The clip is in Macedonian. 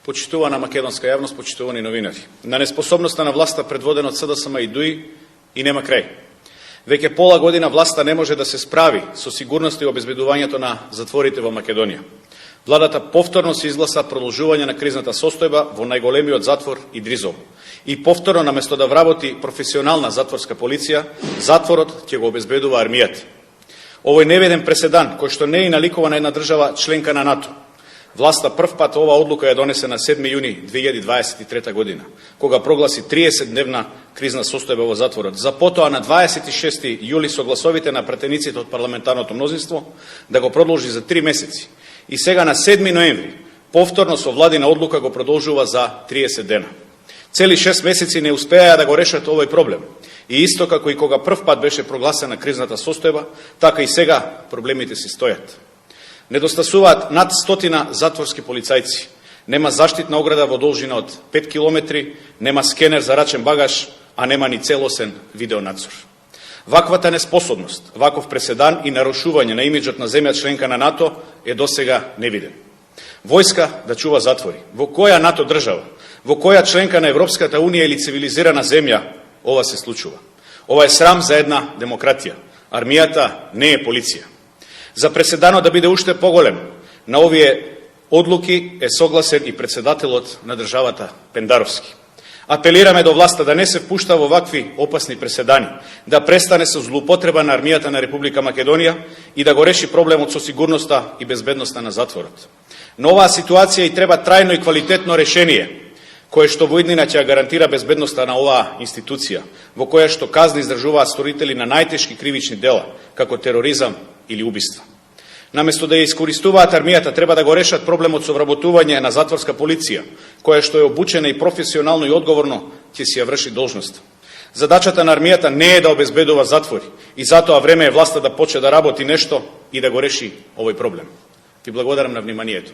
Почитувана македонска јавност, почитувани новинари. На неспособноста на власта предводена од СДСМ и ДУИ и нема крај. Веќе пола година власта не може да се справи со сигурноста и обезбедувањето на затворите во Македонија. Владата повторно се изгласа продолжување на кризната состојба во најголемиот затвор Идризово. И повторно, наместо да вработи професионална затворска полиција, затворот ќе го обезбедува армијата. Овој невиден преседан, кој што не е наликува на една држава членка на НАТО. Власта прв пат оваа одлука ја донесе на 7 јуни 2023 година, кога прогласи 30-дневна кризна состојба во затворот. За потоа на 26 јули со гласовите на пратениците од парламентарното мнозинство да го продолжи за 3 месеци. И сега на 7 ноември повторно со владина одлука го продолжува за 30 дена. Цели 6 месеци не успеа да го решат овој проблем. И исто како и кога прв пат беше прогласена кризната состојба, така и сега проблемите се стојат. Недостасуваат над 100 затворски полицајци. Нема заштитна ограда во должина од 5 километри, нема скенер за рачен багаж, а нема ни целосен видеонадзор. Ваквата неспособност, ваков преседан и нарушување на имиджот на земја членка на НАТО е досега невиден. Војска да чува затвори. Во која НАТО држава, во која членка на Европската Унија или цивилизирана земја ова се случува? Ова е срам за една демократија. Армијата не е полиција. За преседанот да биде уште поголем на овие одлуки е согласен и председателот на државата Пендаровски. Апелираме до власта да не се впушта во вакви опасни преседани, да престане со злоупотреба на армијата на Република Македонија и да го реши проблемот со сигурноста и безбедноста на затворот. Но оваа ситуација и треба трајно и квалитетно решение, кое што во иднина ќе гарантира безбедноста на оваа институција, во која што казни издржуваат сторители на најтешки кривични дела, како тероризам или убиства. Наместо да ја искористуваат армијата, треба да го решат проблемот со вработување на затворска полиција, која што е обучена и професионално и одговорно ќе си ја врши должност. Задачата на армијата не е да обезбедува затвори и затоа време е власта да почне да работи нешто и да го реши овој проблем. Ви благодарам на вниманието.